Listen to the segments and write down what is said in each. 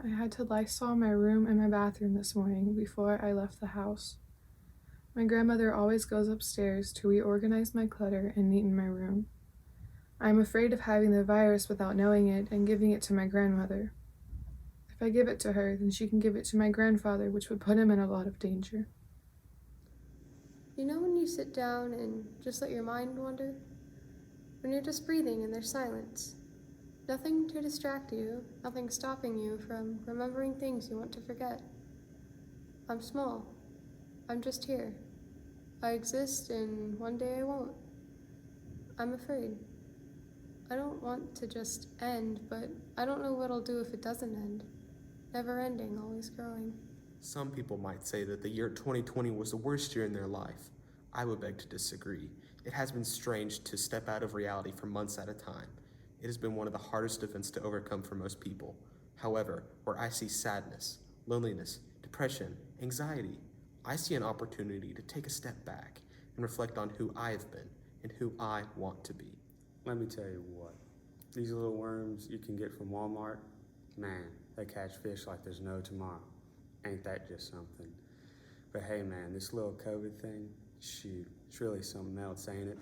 I had to Lysol my room and my bathroom this morning before I left the house. My grandmother always goes upstairs to reorganize my clutter and neaten my room. I am afraid of having the virus without knowing it and giving it to my grandmother. If I give it to her, then she can give it to my grandfather, which would put him in a lot of danger. You know when you sit down and just let your mind wander? When you're just breathing and there's silence. Nothing to distract you, nothing stopping you from remembering things you want to forget. I'm small. I'm just here. I exist and one day I won't. I'm afraid. I don't want to just end, but I don't know what I'll do if it doesn't end. Never ending, always growing. Some people might say that the year 2020 was the worst year in their life. I would beg to disagree. It has been strange to step out of reality for months at a time. It has been one of the hardest events to overcome for most people. However, where I see sadness, loneliness, depression, anxiety, I see an opportunity to take a step back and reflect on who I have been and who I want to be. Let me tell you what, these little worms you can get from Walmart, man, they catch fish like there's no tomorrow. Ain't that just something? But hey man, this little COVID thing, shoot, it's really something else, ain't it?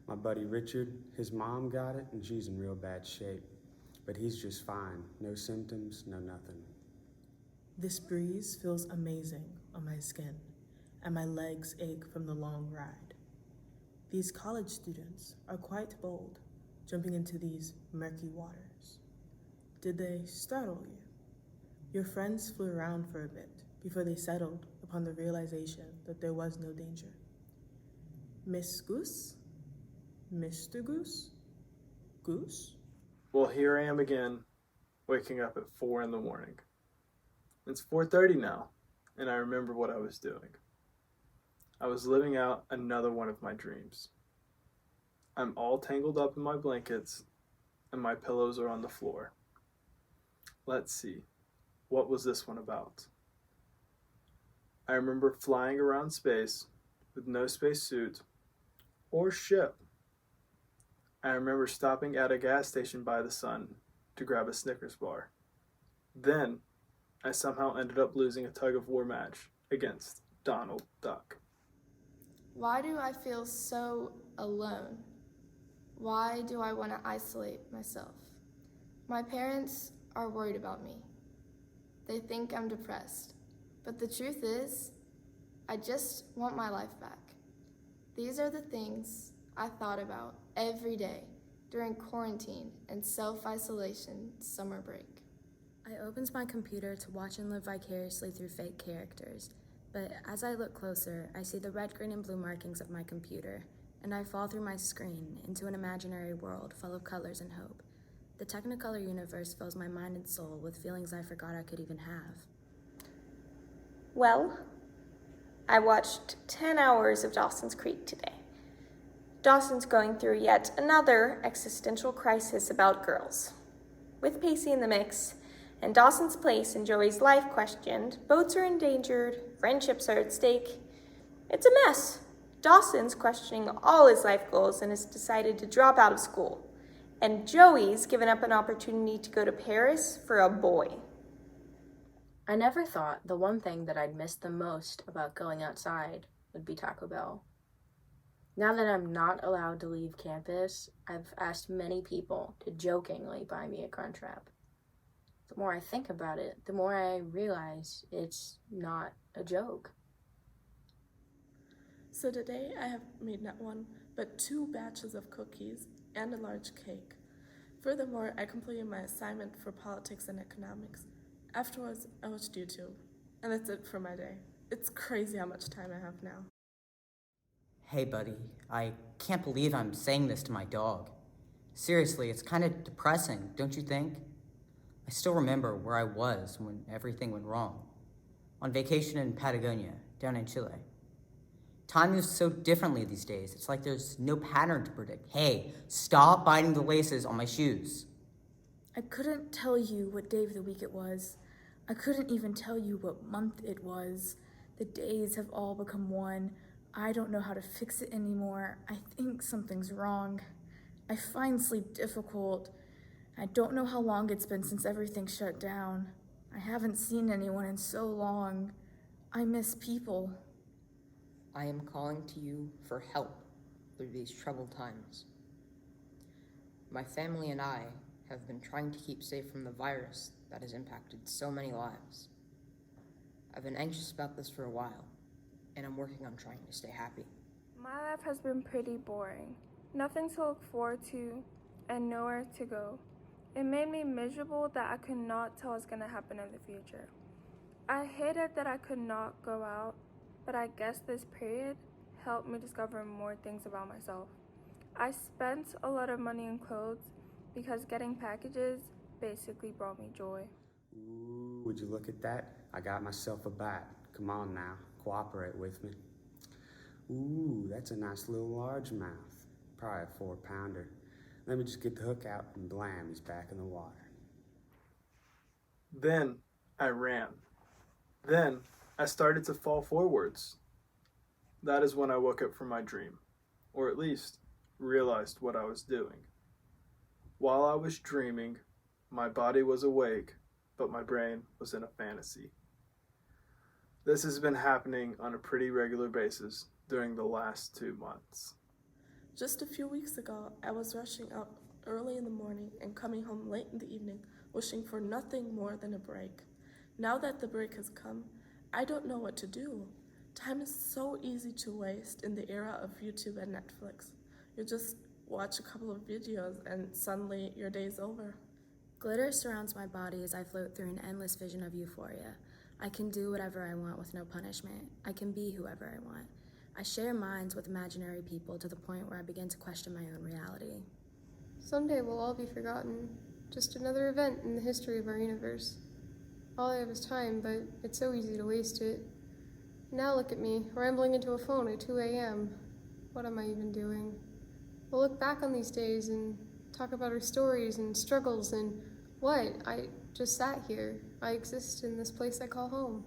My buddy Richard, his mom got it and she's in real bad shape. But he's just fine, no symptoms, no nothing. This breeze feels amazing on my skin, and my legs ache from the long ride. These college students are quite bold, jumping into these murky waters. Did they startle you? Your friends flew around for a bit before they settled upon the realization that there was no danger. Miss Goose? Mr. Goose? Goose? Well, here I am again, waking up at 4 in the morning. It's 4:30 now, and I remember what I was doing. I was living out another one of my dreams. I'm all tangled up in my blankets, and my pillows are on the floor. Let's see, what was this one about? I remember flying around space with no spacesuit or ship. I remember stopping at a gas station by the sun to grab a Snickers bar. Then, I somehow ended up losing a tug-of-war match against Donald Duck. Why do I feel so alone? Why do I want to isolate myself? My parents are worried about me. They think I'm depressed. But the truth is, I just want my life back. These are the things I thought about every day during quarantine and self-isolation summer break. I opened my computer to watch and live vicariously through fake characters, but as I look closer, I see the red, green, and blue markings of my computer, and I fall through my screen into an imaginary world full of colors and hope. The Technicolor universe fills my mind and soul with feelings I forgot I could even have. Well, I watched 10 hours of Dawson's Creek today. Dawson's going through yet another existential crisis about girls. With Pacey in the mix, and Dawson's place in Joey's life questioned, boats are endangered, friendships are at stake. It's a mess. Dawson's questioning all his life goals and has decided to drop out of school. And Joey's given up an opportunity to go to Paris for a boy. I never thought the one thing that I'd miss the most about going outside would be Taco Bell. Now that I'm not allowed to leave campus, I've asked many people to jokingly buy me a Crunchwrap. The more I think about it, the more I realize it's not a joke. So today I have made not one, but 2 batches of cookies and a large cake. Furthermore, I completed my assignment for politics and economics. Afterwards, I watched YouTube. And that's it for my day. It's crazy how much time I have now. Hey, buddy, I can't believe I'm saying this to my dog. Seriously, it's kind of depressing, don't you think? I still remember where I was when everything went wrong. On vacation in Patagonia, down in Chile. Time moves so differently these days. It's like there's no pattern to predict. Hey, stop biting the laces on my shoes. I couldn't tell you what day of the week it was. I couldn't even tell you what month it was. The days have all become one. I don't know how to fix it anymore. I think something's wrong. I find sleep difficult. I don't know how long it's been since everything shut down. I haven't seen anyone in so long. I miss people. I am calling to you for help through these troubled times. My family and I have been trying to keep safe from the virus that has impacted so many lives. I've been anxious about this for a while, and I'm working on trying to stay happy. My life has been pretty boring. Nothing to look forward to and nowhere to go. It made me miserable that I could not tell what's going to happen in the future. I hated that I could not go out, but I guess this period helped me discover more things about myself. I spent a lot of money on clothes because getting packages basically brought me joy. Ooh, would you look at that? I got myself a bat. Come on now, cooperate with me. Ooh, that's a nice little largemouth. Probably a 4-pounder. Let me just get the hook out and blam, he's back in the water. Then I ran. Then I started to fall forwards. That is when I woke up from my dream, or at least realized what I was doing. While I was dreaming, my body was awake, but my brain was in a fantasy. This has been happening on a pretty regular basis during the last 2 months. Just a few weeks ago, I was rushing out early in the morning and coming home late in the evening, wishing for nothing more than a break. Now that the break has come, I don't know what to do. Time is so easy to waste in the era of YouTube and Netflix. You just watch a couple of videos and suddenly your day's over. Glitter surrounds my body as I float through an endless vision of euphoria. I can do whatever I want with no punishment. I can be whoever I want. I share minds with imaginary people to the point where I begin to question my own reality. Someday we'll all be forgotten. Just another event in the history of our universe. All I have is time, but it's so easy to waste it. Now look at me, rambling into a phone at 2 a.m. What am I even doing? We'll look back on these days and talk about our stories and struggles and what? I just sat here. I exist in this place I call home.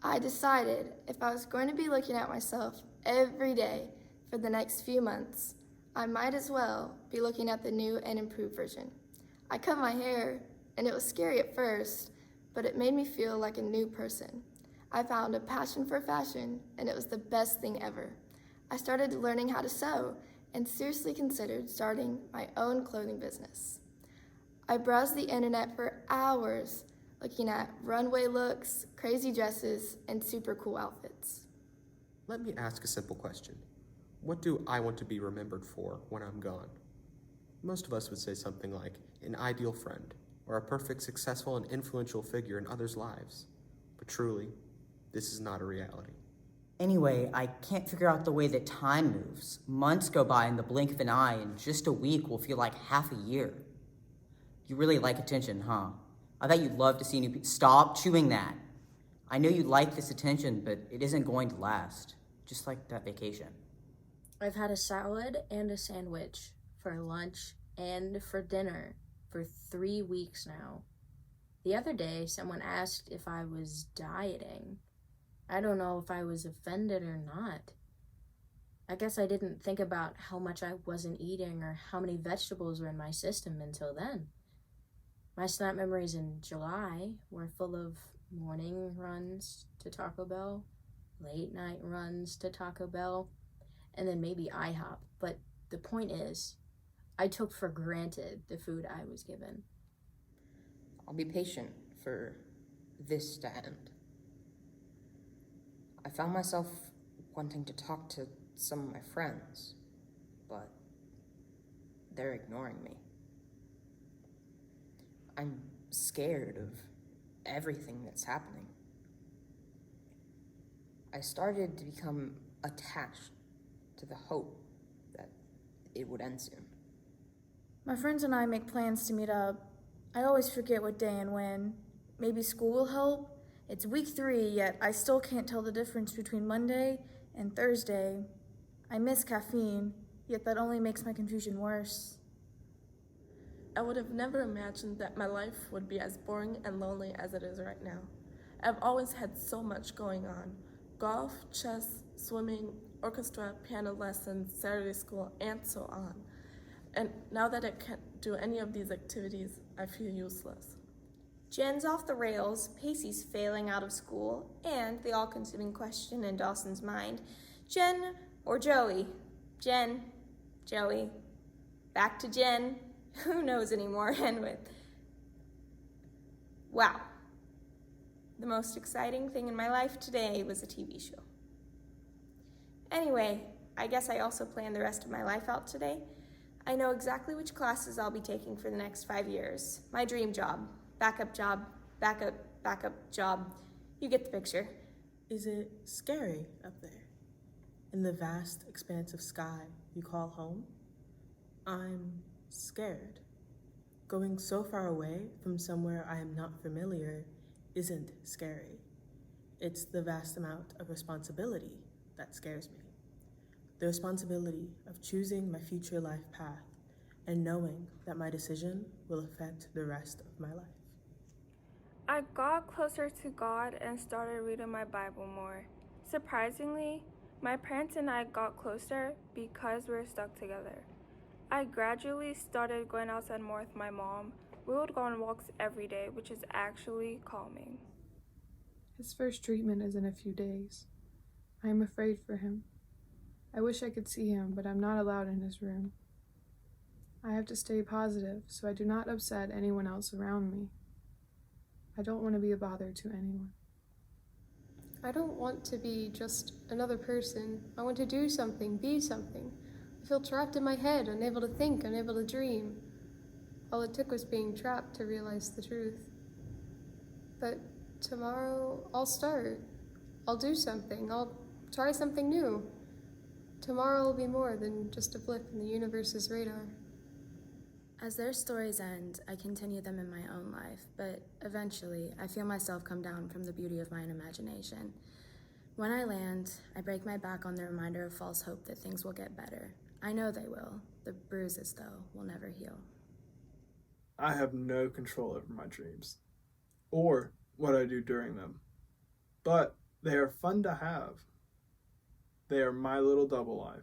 I decided if I was going to be looking at myself every day for the next few months, I might as well be looking at the new and improved version. I cut my hair, and it was scary at first, but it made me feel like a new person. I found a passion for fashion, and it was the best thing ever. I started learning how to sew and seriously considered starting my own clothing business. I browsed the internet for hours, looking at runway looks, crazy dresses, and super cool outfits. Let me ask a simple question. What do I want to be remembered for when I'm gone? Most of us would say something like an ideal friend, or a perfect, successful, and influential figure in others' lives. But truly, this is not a reality. Anyway, I can't figure out the way that time moves. Months go by in the blink of an eye, and just a week will feel like half a year. You really like attention, huh? I bet you'd love to see new people. Stop chewing that. I know you like this attention, but it isn't going to last. Just like that vacation. I've had a salad and a sandwich for lunch and for dinner for 3 weeks now. The other day, someone asked if I was dieting. I don't know if I was offended or not. I guess I didn't think about how much I wasn't eating or how many vegetables were in my system until then. My snap memories in July were full of morning runs to Taco Bell, late night runs to Taco Bell, and then maybe IHOP. But the point is, I took for granted the food I was given. I'll be patient for this to end. I found myself wanting to talk to some of my friends, but they're ignoring me. I'm scared of everything that's happening. I started to become attached to the hope that it would end soon. My friends and I make plans to meet up. I always forget what day and when. Maybe school will help. It's week 3, yet I still can't tell the difference between Monday and Thursday. I miss caffeine, yet that only makes my confusion worse. I would have never imagined that my life would be as boring and lonely as it is right now. I've always had so much going on: golf, chess, swimming, orchestra, piano lessons, Saturday school, and so on. And now that I can't do any of these activities, I feel useless. Jen's off the rails, Pacey's failing out of school, and the all-consuming question in Dawson's mind: Jen or Joey? Jen, Joey, back to Jen. Who knows anymore? And with, wow. The most exciting thing in my life today was a TV show. Anyway, I guess I also planned the rest of my life out today. I know exactly which classes I'll be taking for the next 5 years. My dream job, backup job, backup job. You get the picture. Is it scary up there? In the vast expanse of sky you call home? I'm scared. Going so far away from somewhere I am not familiar isn't scary. It's the vast amount of responsibility that scares me. The responsibility of choosing my future life path and knowing that my decision will affect the rest of my life. I got closer to God and started reading my Bible more. Surprisingly, my parents and I got closer because we were stuck together. I gradually started going outside more with my mom. We would go on walks every day, which is actually calming. His first treatment is in a few days. I am afraid for him. I wish I could see him, but I'm not allowed in his room. I have to stay positive so I do not upset anyone else around me. I don't want to be a bother to anyone. I don't want to be just another person. I want to do something, be something. I feel trapped in my head, unable to think, unable to dream. All it took was being trapped to realize the truth. But tomorrow, I'll start. I'll do something. I'll try something new. Tomorrow will be more than just a blip in the universe's radar. As their stories end, I continue them in my own life, but eventually I feel myself come down from the beauty of my own imagination. When I land, I break my back on the reminder of false hope that things will get better. I know they will. The bruises, though, will never heal. I have no control over my dreams or what I do during them, but they are fun to have. They are my little double life,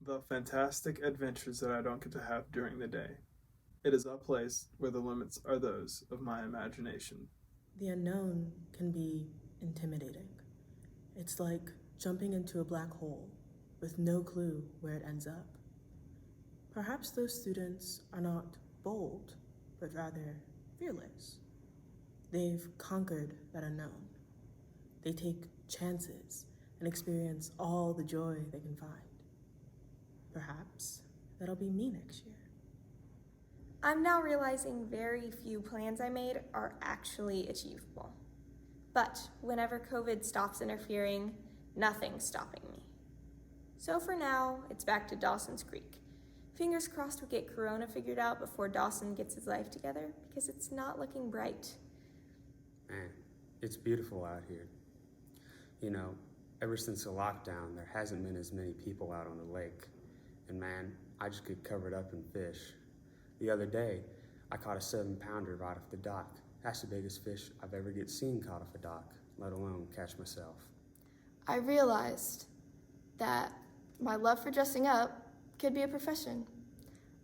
the fantastic adventures that I don't get to have during the day. It is a place where the limits are those of my imagination. The unknown can be intimidating. It's like jumping into a black hole with no clue where it ends up. Perhaps those students are not bold, but rather fearless. They've conquered that unknown. They take chances and experience all the joy they can find. Perhaps that'll be me next year. I'm now realizing very few plans I made are actually achievable. But whenever COVID stops interfering, nothing's stopping me. So for now, it's back to Dawson's Creek. Fingers crossed we get Corona figured out before Dawson gets his life together, because it's not looking bright. Man, it's beautiful out here. You know, ever since the lockdown, there hasn't been as many people out on the lake. And man, I just get covered up in fish. The other day, I caught a 7-pounder right off the dock. That's the biggest fish I've ever seen caught off a dock, let alone catch myself. I realized that my love for dressing up could be a profession.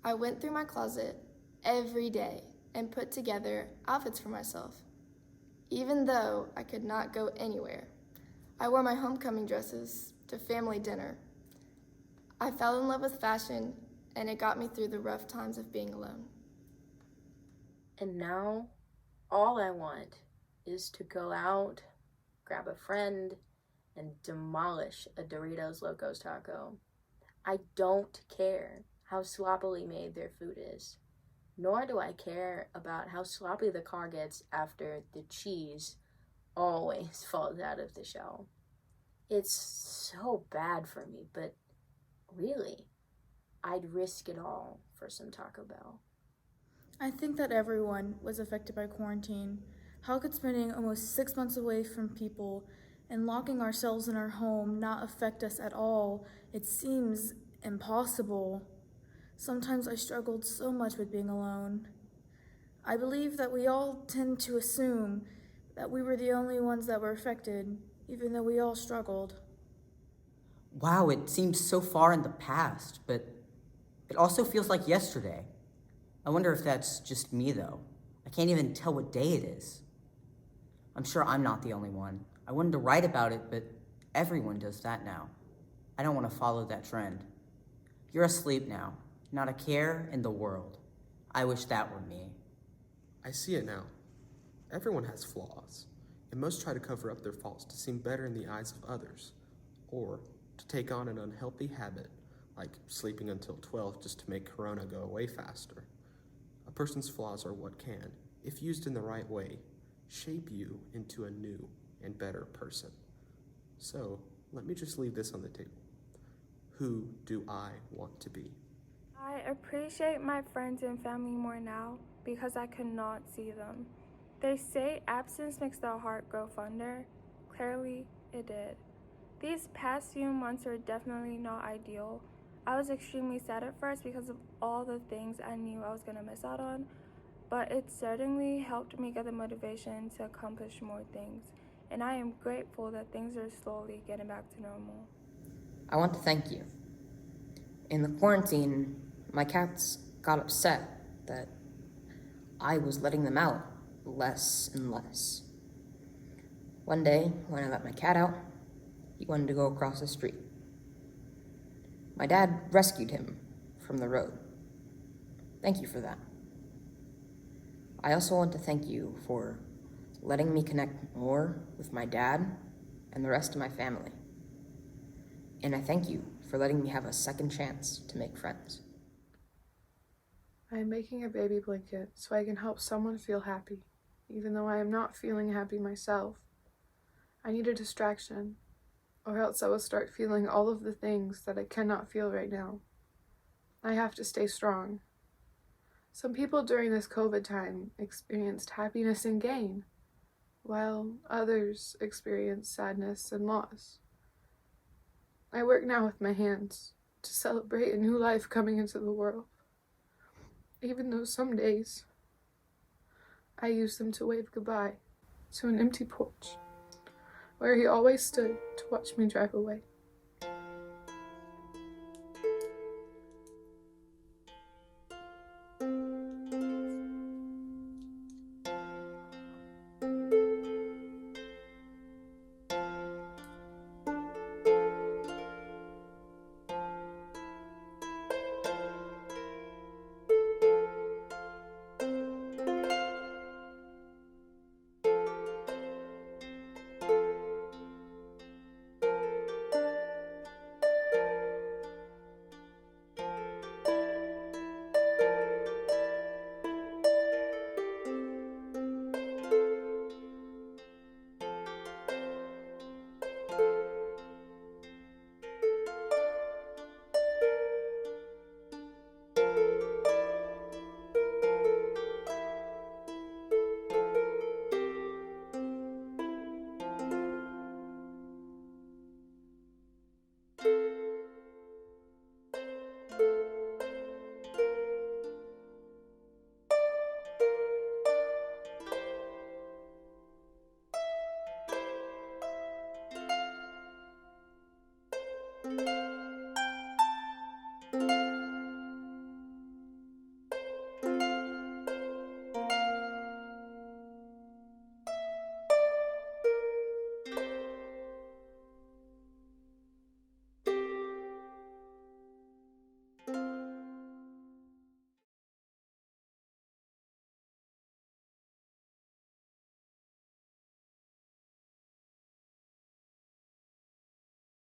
I went through my closet every day and put together outfits for myself. Even though I could not go anywhere, I wore my homecoming dresses to family dinner. I fell in love with fashion, and it got me through the rough times of being alone. And now, all I want is to go out, grab a friend, and demolish a Doritos Locos taco. I don't care how sloppily made their food is, nor do I care about how sloppy the car gets after the cheese always falls out of the shell. It's so bad for me, but really, I'd risk it all for some Taco Bell. I think that everyone was affected by quarantine. How could spending almost 6 months away from people and locking ourselves in our home not affect us at all? It seems impossible. Sometimes I struggled so much with being alone. I believe that we all tend to assume that we were the only ones that were affected, even though we all struggled. Wow, it seems so far in the past, but it also feels like yesterday. I wonder if that's just me, though. I can't even tell what day it is. I'm sure I'm not the only one. I wanted to write about it, but everyone does that now. I don't want to follow that trend. You're asleep now, not a care in the world. I wish that were me. I see it now. Everyone has flaws, and most try to cover up their faults to seem better in the eyes of others, or to take on an unhealthy habit, like sleeping until 12 just to make Corona go away faster. A person's flaws are what can, if used in the right way, shape you into a new and better person. So, let me just leave this on the table. Who do I want to be? I appreciate my friends and family more now because I could not see them. They say absence makes the heart grow fonder. Clearly, it did. These past few months were definitely not ideal. I was extremely sad at first because of all the things I knew I was going to miss out on, but it certainly helped me get the motivation to accomplish more things, and I am grateful that things are slowly getting back to normal. I want to thank you. In the quarantine, my cats got upset that I was letting them out less and less. One day, when I let my cat out, he wanted to go across the street. My dad rescued him from the road. Thank you for that. I also want to thank you for letting me connect more with my dad and the rest of my family. And I thank you for letting me have a second chance to make friends. I am making a baby blanket so I can help someone feel happy, even though I am not feeling happy myself. I need a distraction, or else I will start feeling all of the things that I cannot feel right now. I have to stay strong. Some people during this COVID time experienced happiness and gain, while others experienced sadness and loss. I work now with my hands to celebrate a new life coming into the world, even though some days I use them to wave goodbye to an empty porch where he always stood to watch me drive away.